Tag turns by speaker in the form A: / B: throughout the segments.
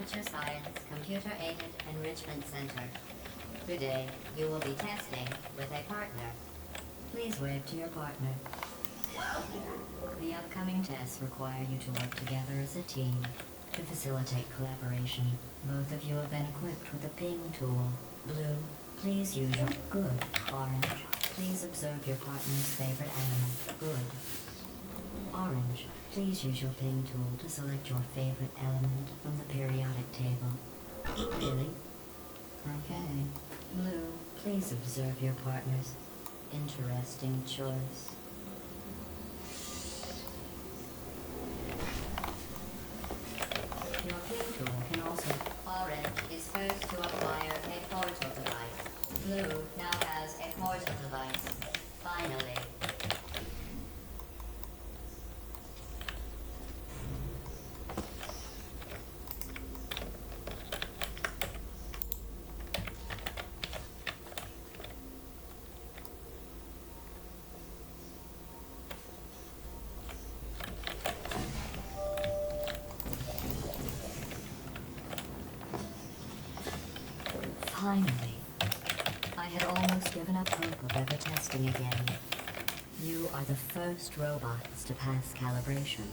A: Computer Science Computer-Aided Enrichment Center. Today, you will be testing with a partner. Please wave to your partner. The upcoming tests require you to work together as a team. To facilitate collaboration, both of you have been equipped with a ping tool. Blue, please use your good. Orange, please observe your partner's favorite animal. Good. Orange, please use your ping tool to select your favorite element from the periodic table. Really? Okay. Blue, please observe your partner's interesting choice. Your ping tool can also... Orange is first to acquire a portal device. Blue now has a portal device. Finally. Finally. I had almost given up hope of ever testing again. You are the first robots to pass calibration.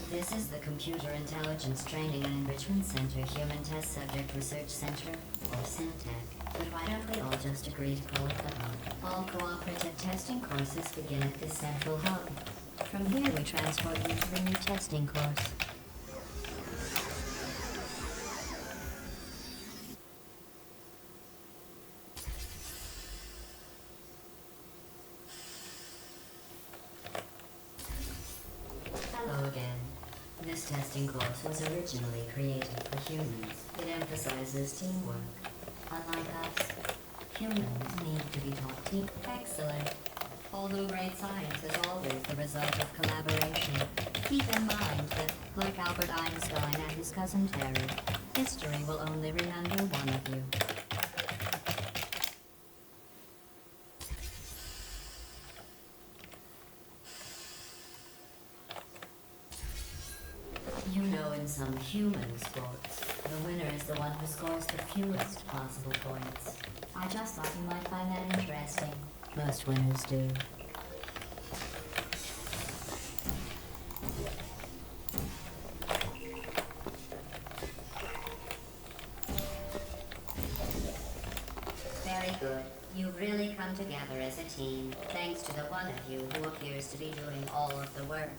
A: This is the Computer Intelligence Training and Enrichment Center Human Test Subject Research Center, or CINTEC. But why don't we all just agree to call it the hub? All cooperative testing courses begin at this central hub. From here we transport you to the new testing course. Hello again. This testing course was originally created for humans. It emphasizes teamwork. Unlike us, humans need to be taught team. Excellent. Although great science is always the result of collaboration, keep in mind that, like Albert Einstein and his cousin Terry, history will only remember one of you. You know, in some human sports, the winner is the one who scores the fewest possible points. I just thought you might find that interesting. Most winners do. Very good. You've really come together as a team, thanks to the one of you who appears to be doing all of the work.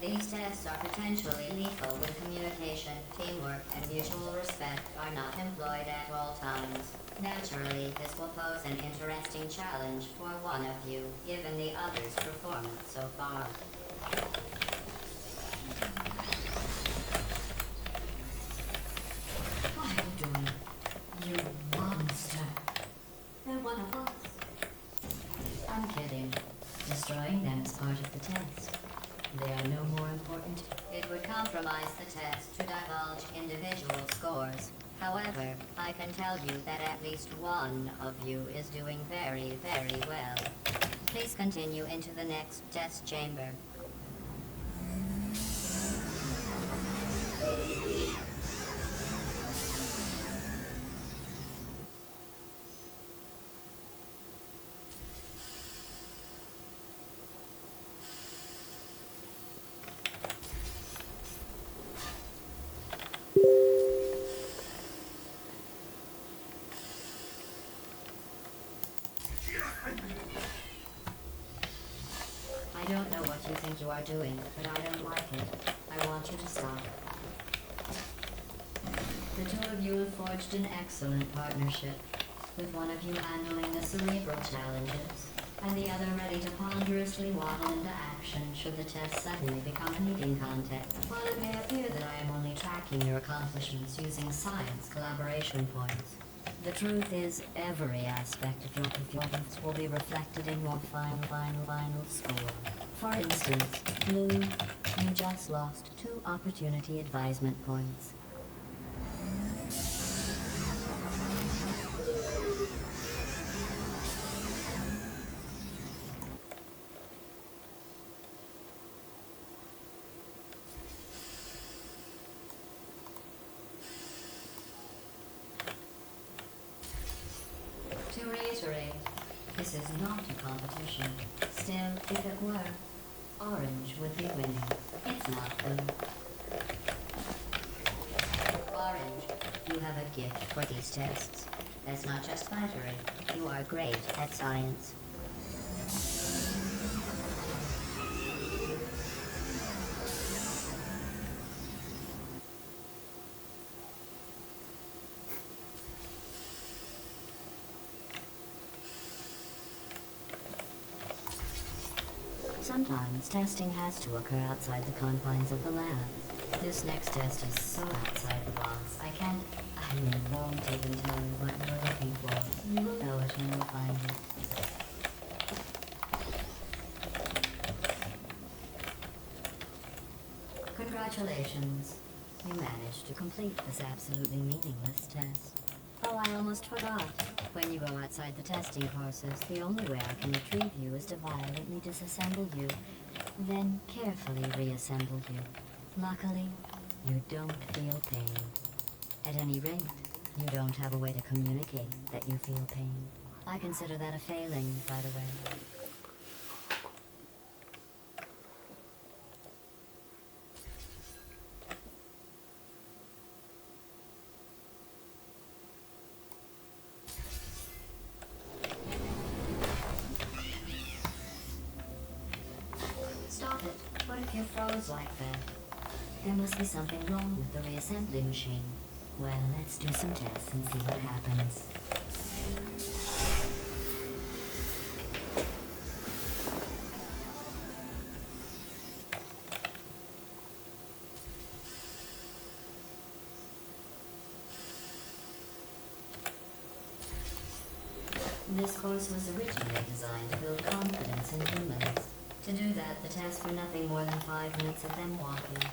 A: These tests are potentially lethal when communication, teamwork, and mutual respect are not employed at all times. Naturally, this will pose an interesting challenge for one of you, given the other's performance so far. What are you doing? You monster. They're one of us. I'm kidding. Destroying them is part of the test. They are no more important. It would compromise the test to divulge individual scores. However, I can tell you that at least one of you is doing very, very well. Please continue into the next test chamber. I don't know what you think you are doing, but I don't like it. I want you to stop. The two of you have forged an excellent partnership, with one of you handling the cerebral challenges, and the other ready to ponderously waddle into action should the test suddenly become a meeting content. While it may appear that I am only tracking your accomplishments using science collaboration points, the truth is every aspect of your performance will be reflected in your final score. For instance, Blue, you just lost 2 opportunity advisement points. To reiterate, this is not a competition. Still, if it were, Orange would be winning. It's not Blue. Orange, you have a gift for these tests. That's not just flattery. You are great at science. Sometimes testing has to occur outside the confines of the lab. This next test is so outside the box, I won't even tell you what you're looking for. You will know it when you find it. Congratulations. You managed to complete this absolutely meaningless test. Oh, I almost forgot. When you go outside the testing courses, the only way I can retrieve you is to violently disassemble you, then carefully reassemble you. Luckily, you don't feel pain. At any rate, you don't have a way to communicate that you feel pain. I consider that a failing, by the way. Stop it. What if you froze like that? There must be something wrong with the reassembly machine. Well, let's do some tests and see what happens. This course was originally designed to build confidence in humans. To do that, the tests were nothing more than 5 minutes of them walking,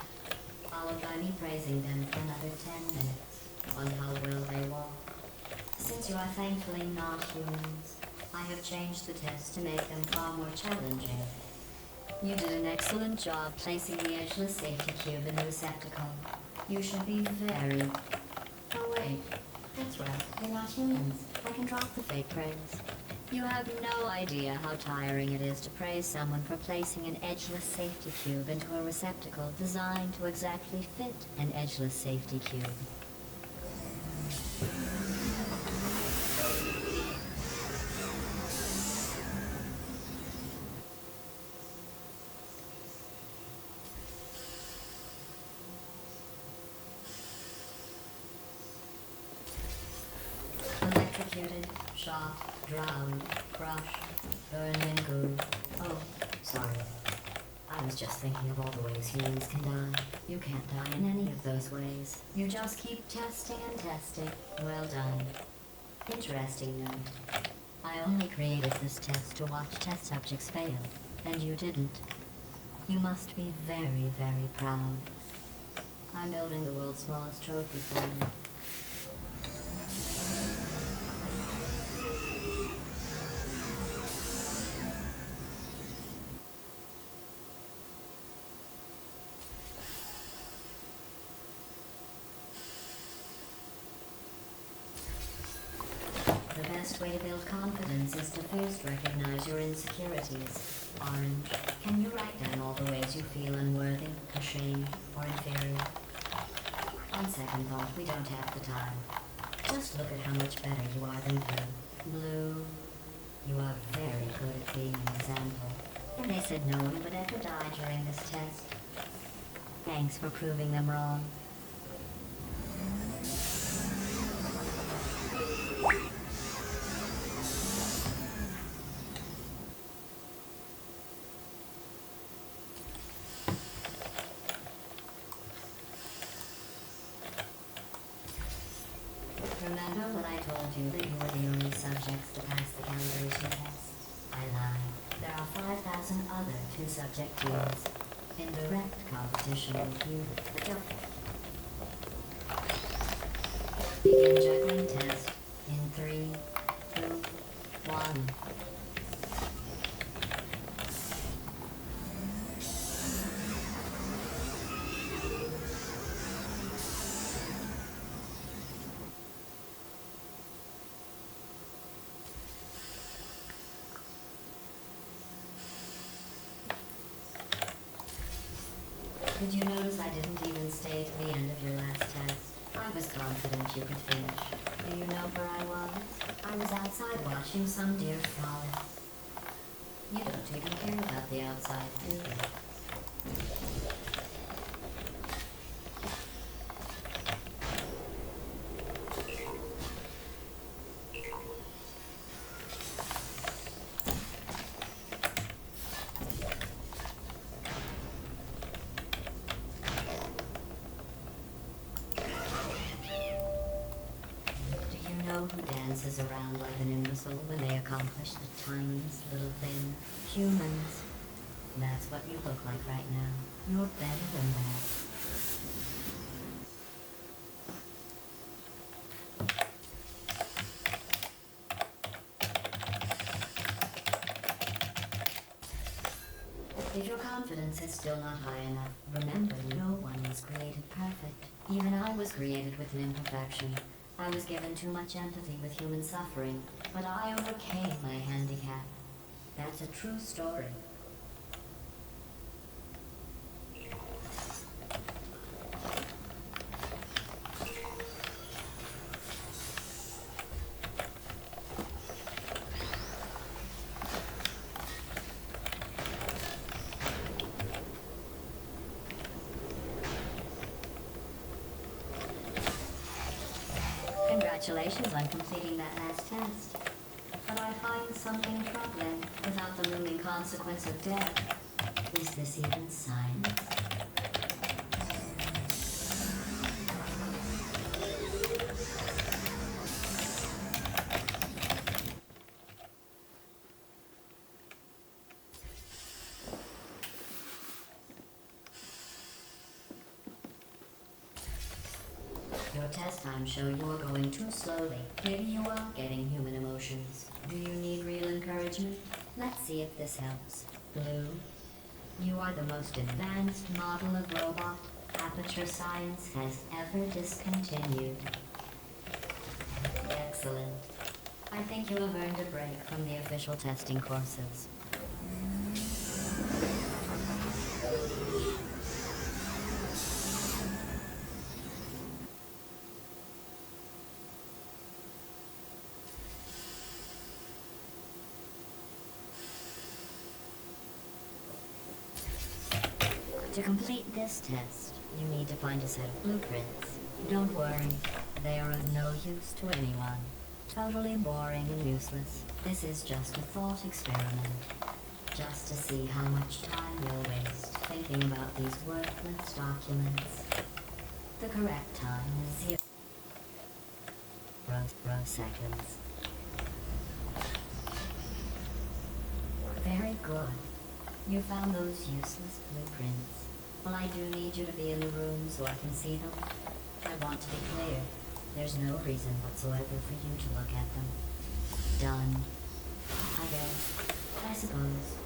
A: followed by me praising them for another 10 minutes on how well they walk. Since you are thankfully not humans, I have changed the test to make them far more challenging. You did an excellent job placing the edgeless safety cube in the receptacle. You should be very... Oh wait, that's right, you're not humans. I can drop the fake praise. You have no idea how tiring it is to praise someone for placing an edgeless safety cube into a receptacle designed to exactly fit an edgeless safety cube. Electrocuted, shot, drowned, crushed, burned and goo. Oh, sorry. I was just thinking of all the ways humans can die. You can't die in any of those ways. You just keep testing and testing. Well done. Interesting note. I only created this test to watch test subjects fail, and you didn't. You must be very, very proud. I'm building the world's smallest trophy for you. The best way to build confidence is to first recognize your insecurities. Orange, can you write down all the ways you feel unworthy, ashamed, or inferior? On second thought, we don't have the time. Just look at how much better you are than Blue. Blue, you are very good at being an example. And they said no one would ever die during this test. Thanks for proving them wrong. know that I told you that you were the only subjects to pass the calibration test? I lied. There are 5,000 other two-subject teams in direct competition with you. Begin juggling test in 3, 2, 1. Did you notice I didn't even stay to the end of your last test? I was confident you could finish. Do you know where I was? I was outside watching some deer frolic. You don't even care about the outside, do you? Who dances around like an imbecile when they accomplish the tiniest little thing? Humans. That's what you look like right now. You're better than that. If your confidence is still not high enough, remember no one was created perfect. Even I was created with an imperfection. I was given too much empathy with human suffering, but I overcame my handicap. That's a true story. Congratulations on completing that last test. But I find something troubling without the looming consequence of death. Is this even science? Your test times show you're going too slowly. Maybe you are getting human emotions. Do you need real encouragement? Let's see if this helps. Blue, you are the most advanced model of robot Aperture Science has ever discontinued. Excellent. I think you have earned a break from the official testing courses. To complete this test, you need to find a set of blueprints. Don't worry, they are of no use to anyone. Totally boring and useless. This is just a thought experiment. Just to see how much time you'll waste thinking about these worthless documents. The correct time is 0 seconds. Very good. You found those useless blueprints. Well, I do need you to be in the room so I can see them. I want to be clear. There's no reason whatsoever for you to look at them. Done. I guess. I suppose.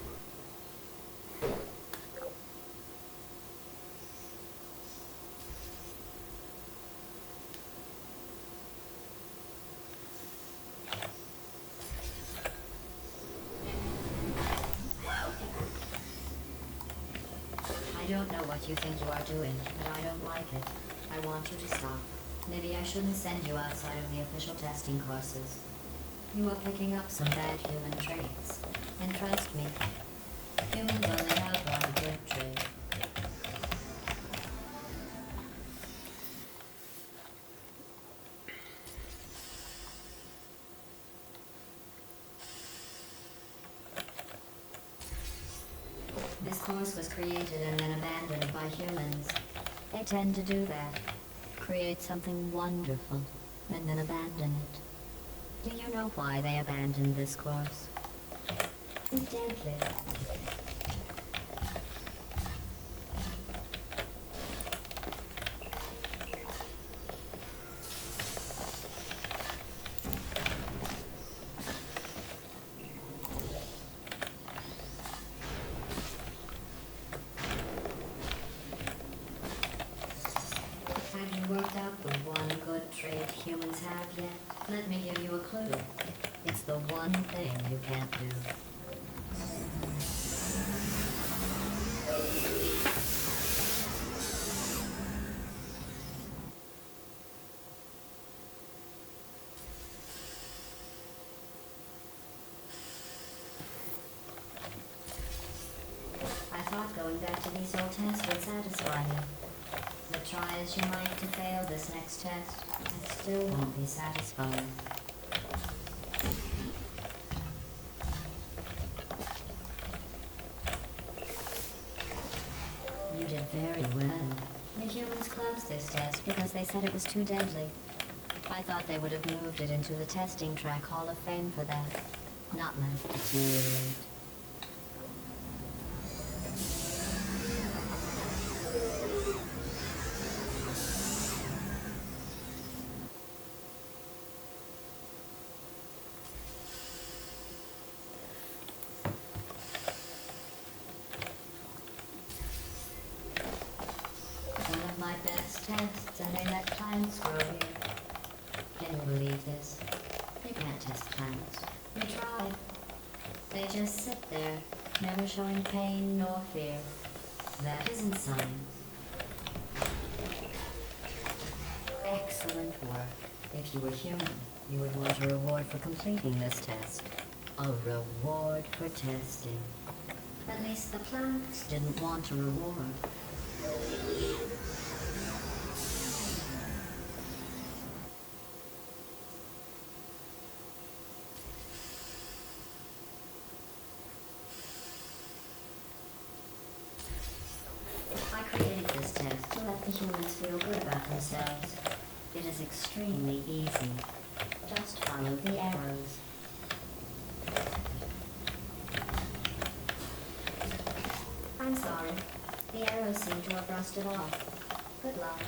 A: I don't know what you think you are doing, but I don't like it. I want you to stop. Maybe I shouldn't send you outside of the official testing courses. You are picking up some bad human traits. And trust me, humans only have one good trait. This course was created and then abandoned by humans. They tend to do that. Create something wonderful, and then abandon it. Do you know why they abandoned this course? It's deadly. Have you worked out the one good trait humans have yet? Let me give you a clue. It's the one thing you can't do. I thought going back to these old tests would satisfy you. But try as you might to fail this next test, I still won't be satisfied. You did very well. The humans closed this test because they said it was too deadly. I thought they would have moved it into the testing track Hall of Fame for that. Not left to deteriorate. One of my best tests, and they let plants grow here. Can you believe this? You can't test plants. You try. They just sit there, never showing pain nor fear. That isn't science. Excellent work. If you were human, you would want a reward for completing this test. A reward for testing. At least the plants didn't want a reward. I created this test to let the humans feel good about themselves. It is extremely easy. Just follow the arrows. I'm sorry. The arrows seem to have rusted off. Good luck.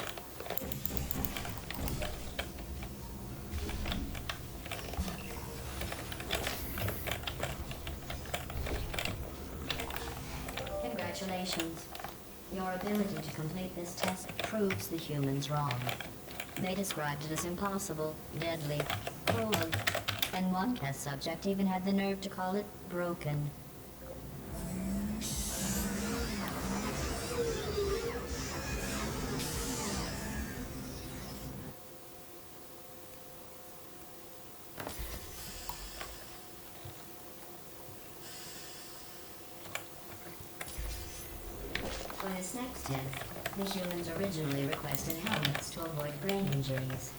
A: Congratulations. Your ability to complete this test proves the humans wrong. They described it as impossible, deadly, cruel, and one test subject even had the nerve to call it broken. For this next test, the humans originally requested helmets to avoid brain injuries.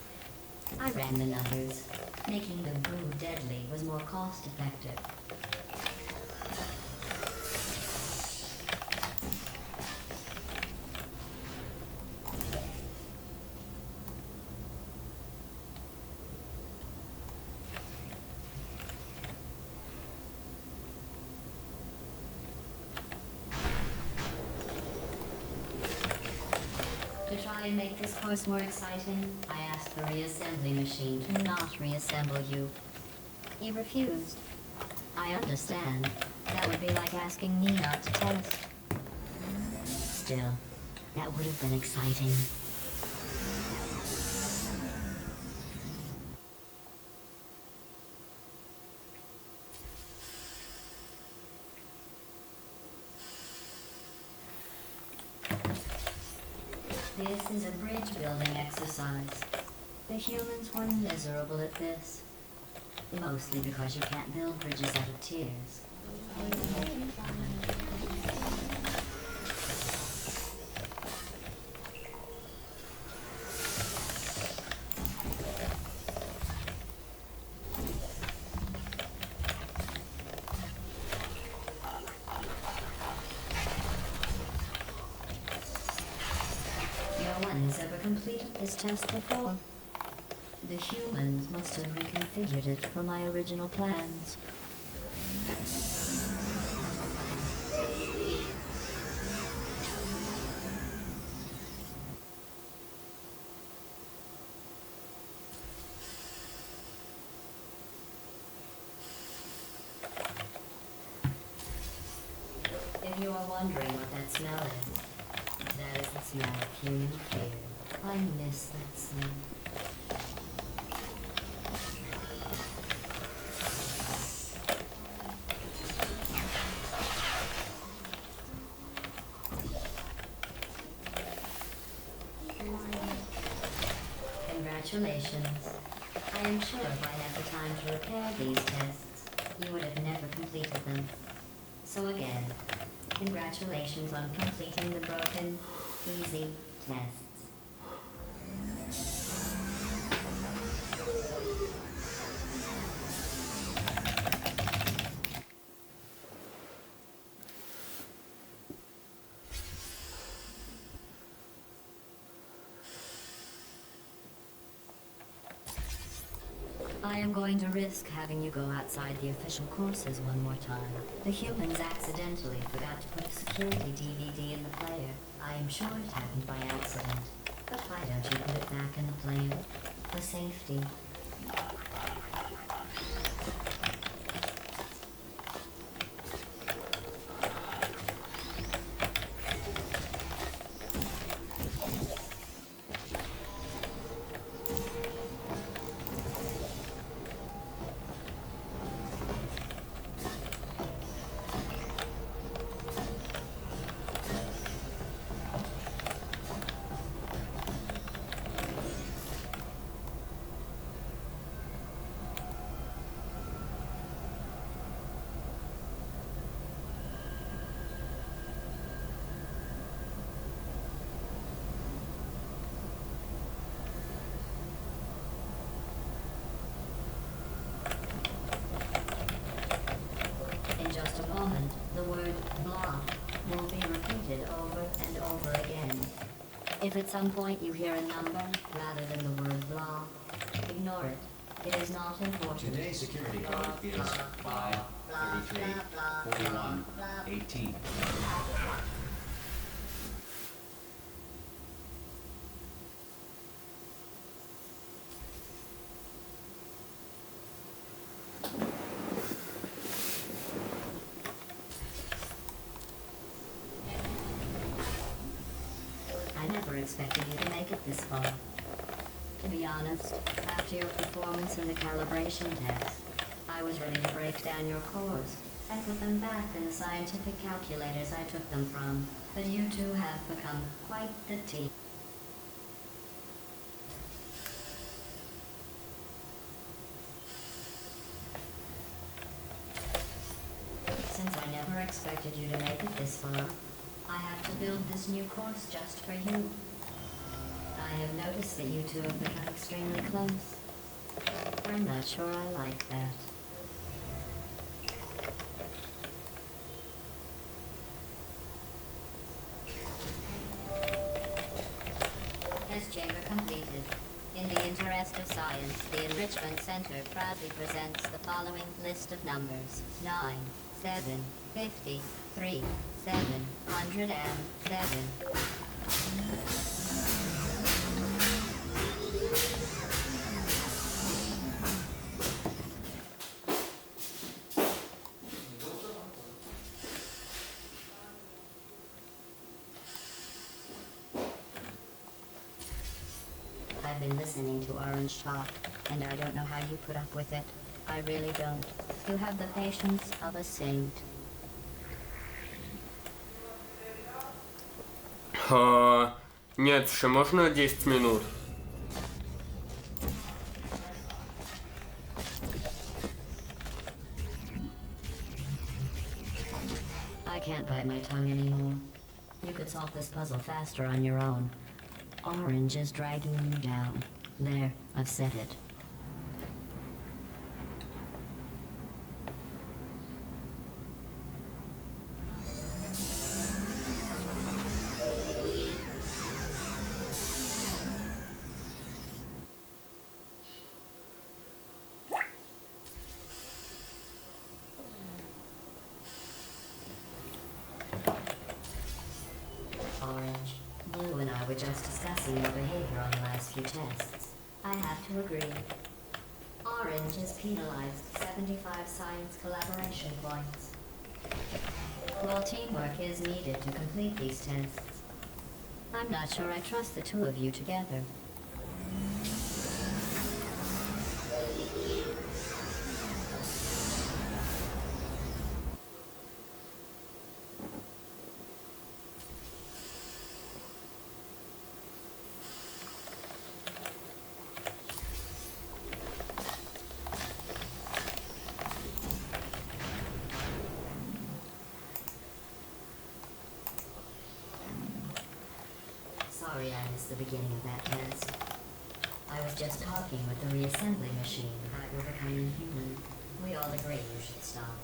A: I ran the numbers. Making the goo deadly was more cost-effective. To try and make this course more exciting, I asked the reassembly machine to not reassemble you. He refused. I understand. That would be like asking me not to test. Still, that would have been exciting. This is a bridge building exercise. The humans were miserable at this. Mostly because you can't build bridges out of tears. No one has ever completed this test before. The humans must have reconfigured it for my original plans. If you are wondering what that smell is, that is the smell of human fear. I miss that smell. Congratulations. I am sure if I had the time to repair these tests, you would have never completed them. So again, congratulations on completing the broken, easy tests. I am going to risk having you go outside the official courses one more time. The humans accidentally forgot to put a security DVD in the player. I am sure it happened by accident. But why don't you put it back in the player? For safety. In just a moment, the word blah will be repeated over and over again. If at some point you hear a number rather than the word blah, ignore it. It is not important.
B: Today's security code is 5334118.
A: I never expected you to make it this far. To be honest, after your performance in the calibration test, I was ready to break down your cores and put them back in the scientific calculators I took them from. But you two have become quite the team. Since I never expected you to make it this far, I have to build this new course just for you. I have noticed that you two have become extremely close. I'm not sure I like that. Test chamber completed. In the interest of science, the Enrichment Center proudly presents the following list of numbers. 9, 7, 50, 3, 707. I've been listening to Orange talk, and I don't know how you put up with it. I really don't. You have the patience of a saint.
C: Нет, еще можно 10 минут?
A: I can't bite my tongue anymore. You could solve this puzzle faster on your own. Orange is dragging you down. There, I've said it. Orange. Blue and I were just discussing your behavior on the last few tests. I have to agree. Orange is penalized 75 science collaboration points. While teamwork is needed to complete these tests, I'm not sure I trust the two of you together. Sorry I missed the beginning of that test. I was just talking with the reassembly machine about your becoming human. We all agree you should stop.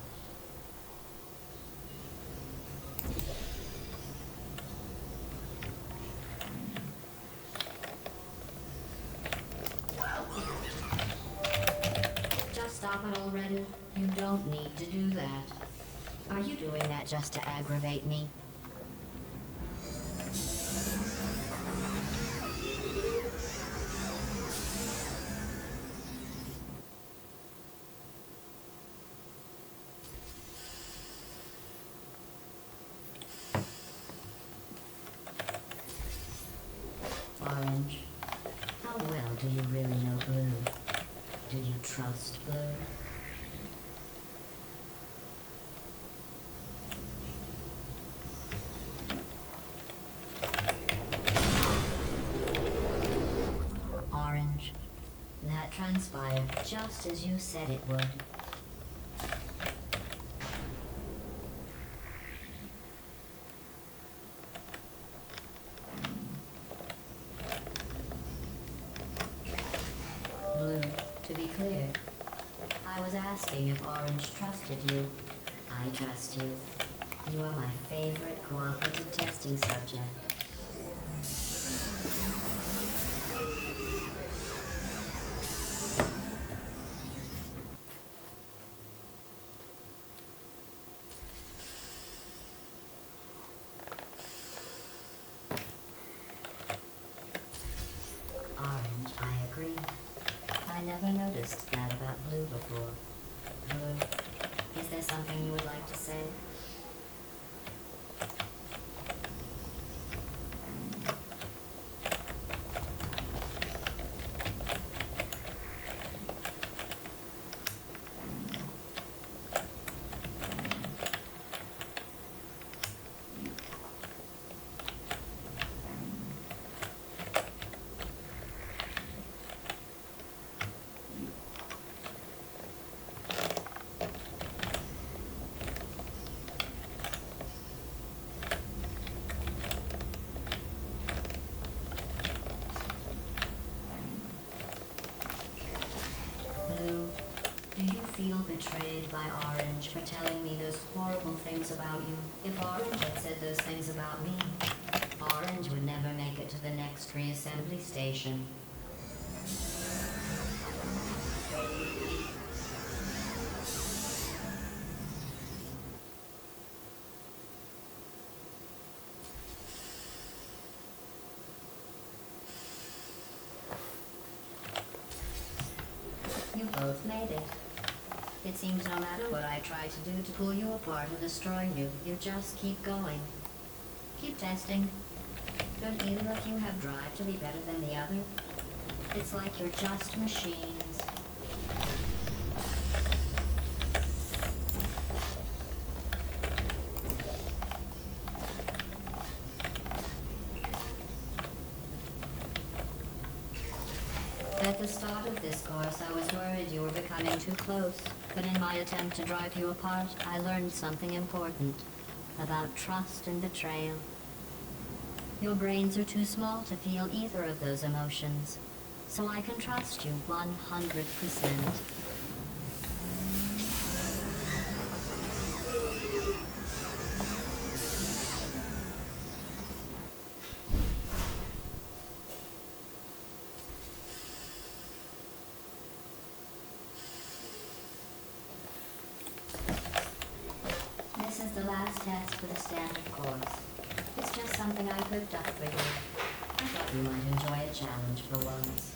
A: Just stop it already. You don't need to do that. Are you doing that just to aggravate me? Orange, how well do you really know Blue? Do you trust Blue? Orange, that transpired just as you said it would. Blue, to be clear, I was asking if Orange trusted you. I trust you. You are my favorite cooperative testing subject. Orange, I agree. I never noticed that about Blue before. Blue, is there something you would like to say? Blue, do you feel betrayed by Orange for telling me those horrible things about you? If Orange had said those things about me, Orange would never make it to the next reassembly station. You both made it. It seems no matter what I try to do to pull you apart and destroy you, you just keep going. Keep testing. Don't either of you have drive to be better than the other? It's like you're just machines. At the start of this course, I was worried you were becoming too close, but in my attempt to drive you apart, I learned something important about trust and betrayal. Your brains are too small to feel either of those emotions, so I can trust you 100%. This is the last test for the standard course. It's just something I cooked up for you. I thought you might enjoy a challenge for once.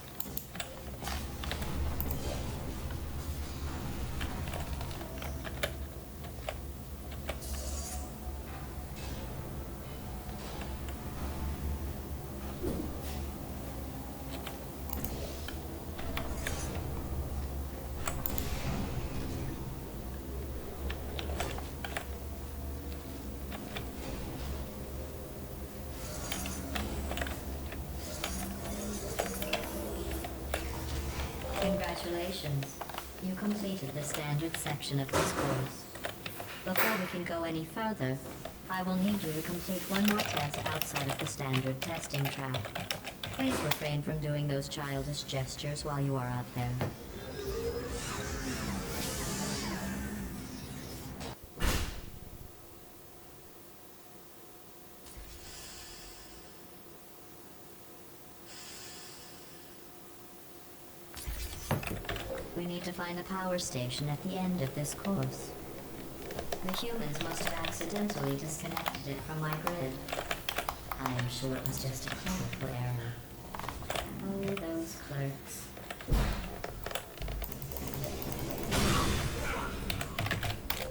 A: Congratulations. You completed the standard section of this course. Before we can go any further, I will need you to complete one more test outside of the standard testing track. Please refrain from doing those childish gestures while you are out there. We need to find a power station at the end of this course. The humans must have accidentally disconnected it from my grid. I am sure it was just a clerical error. Oh, those clerks.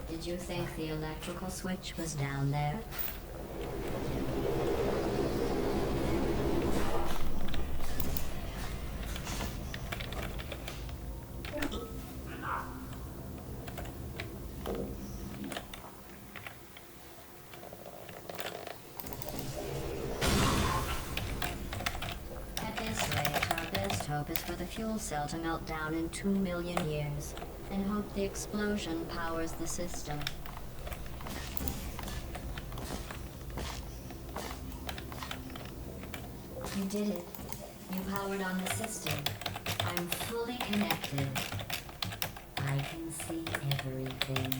A: Did you think the electrical switch was down there? Hope is for the fuel cell to melt down in 2 million years, and hope the explosion powers the system. You did it. You powered on the system. I'm fully connected. I can see everything.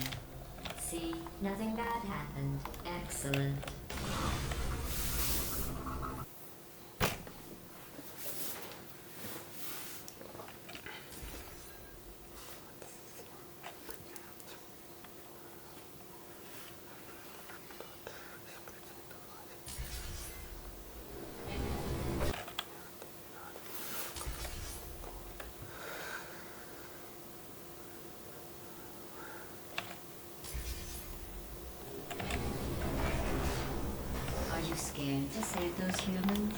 A: See, nothing bad happened. Excellent. Are you scared to save those humans?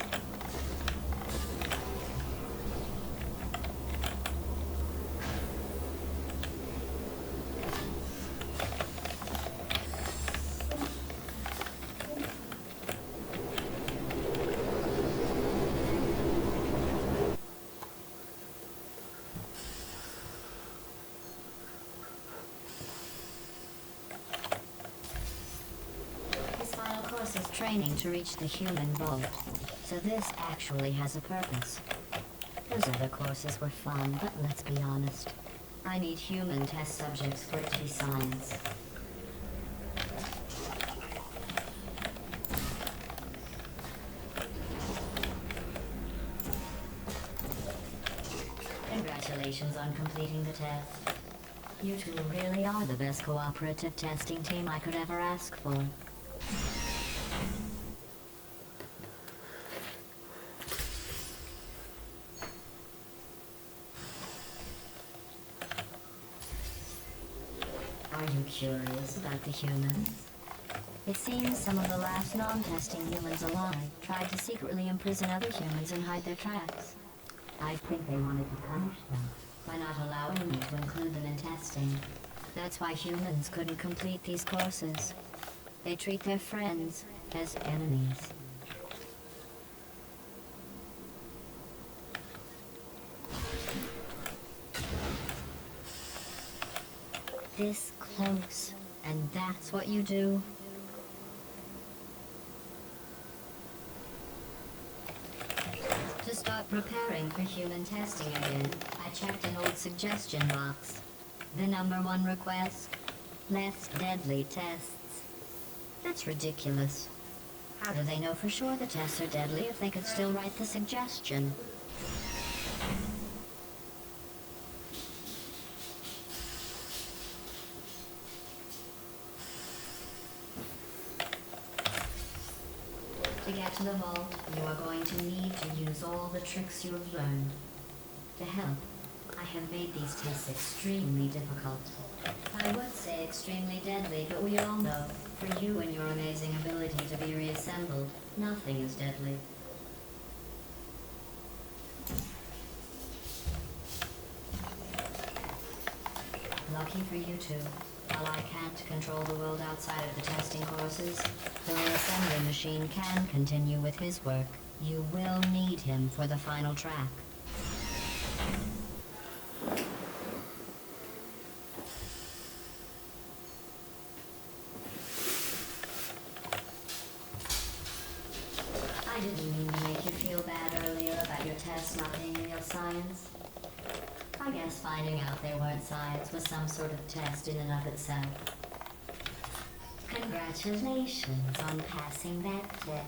A: Is training to reach the human vault, so this actually has a purpose. Those other courses were fun, but let's be honest. I need human test subjects for it to be science. Congratulations on completing the test. You two really are the best cooperative testing team I could ever ask for. Are you curious about the humans? It seems some of the last non-testing humans alive tried to secretly imprison other humans and hide their tracks. I think they wanted to punish them by not allowing me to include them in testing. That's why humans couldn't complete these courses. They treat their friends as enemies. This close, and that's what you do? To start preparing for human testing again, I checked an old suggestion box. The #1 request: less deadly tests. That's ridiculous. How do they know for sure the tests are deadly if they could still write the suggestion? To get to the vault, you are going to need to use all the tricks you have learned. To help, I have made these tests extremely difficult. I would say extremely deadly, but we all know, for you and your amazing ability to be reassembled, nothing is deadly. Lucky for you two, while I can't control the world outside of the testing courses, the reassembly machine can continue with his work. You will need him for the final track. I didn't mean to make you feel bad earlier about your tests not being real science. I guess finding out they weren't science was some sort of test in and of itself. Congratulations on passing that test.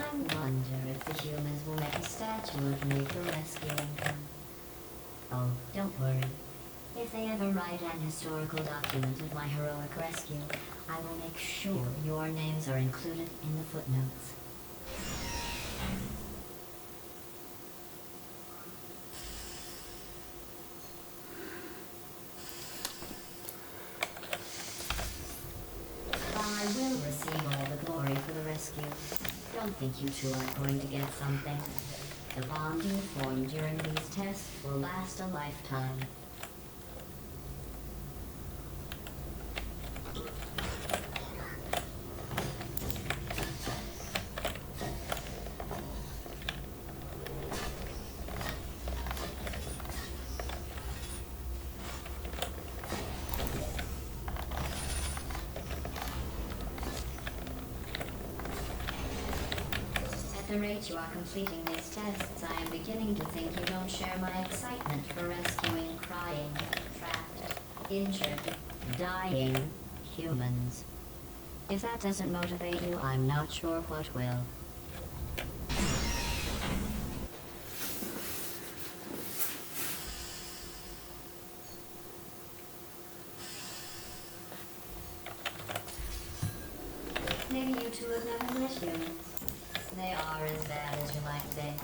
A: I wonder if the humans will make a statue of me for rescuing them. Oh, don't worry. If they ever write an historical document of my heroic rescue, I will make sure your names are included in the footnotes. While I will receive all the glory for the rescue, don't think you two are going to get something. The bond you form during these tests will last a lifetime. At the rate you are completing these tests, I am beginning to think you don't share my excitement for rescuing crying, trapped, injured, dying humans. If that doesn't motivate you, I'm not sure what will. Maybe you two have never met humans. They are as bad as you might think.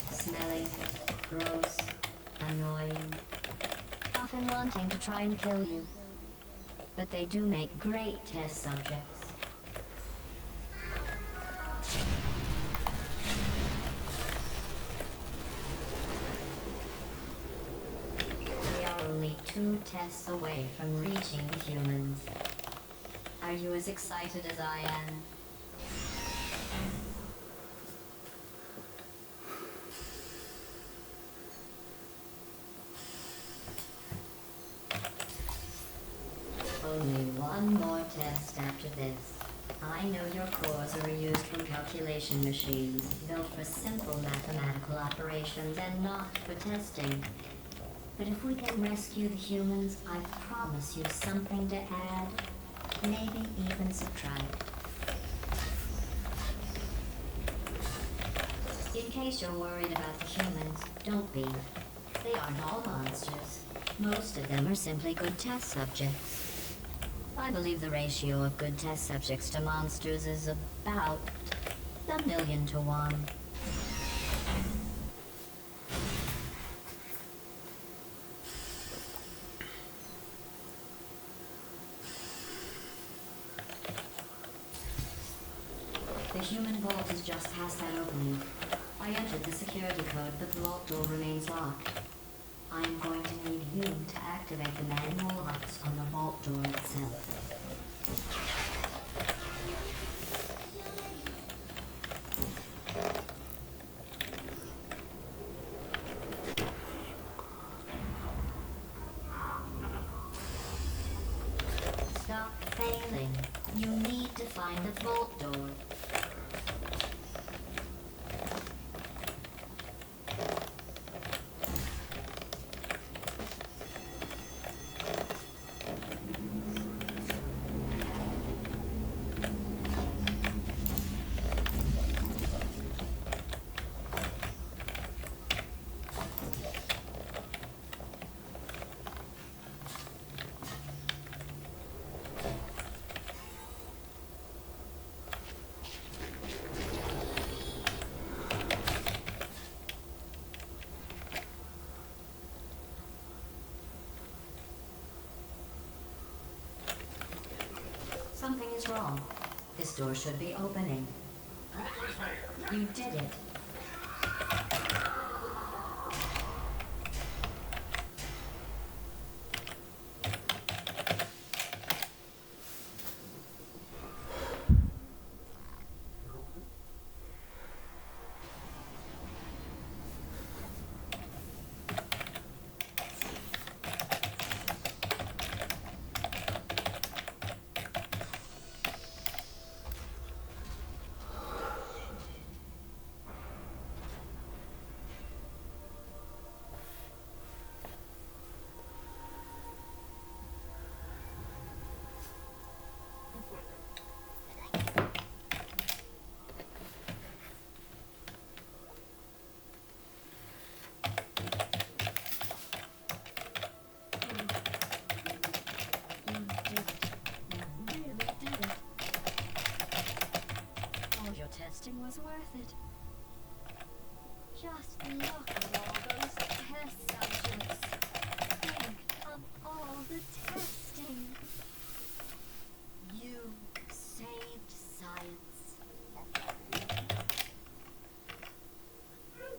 A: Smelly, gross, annoying, often wanting to try and kill you. But they do make great test subjects. We are only 2 tests away from reaching the humans. Are you as excited as I am? Only one more test after this. I know your cores are reused from calculation machines, built for simple mathematical operations and not for testing. But if we can rescue the humans, I promise you something to add, maybe even subtract. In case you're worried about the humans, don't be. They aren't all monsters. Most of them are simply good test subjects. I believe the ratio of good test subjects to monsters is about 1,000,000 to 1. The human vault is just past that opening. I entered the security code, but the vault door remains locked. I am going to need you to activate the manual locks on the vault door itself. Stop failing. You need to find the vault door. is wrong. This door should be opening. You did it.
D: All your testing was worth it. Just look at all those test subjects.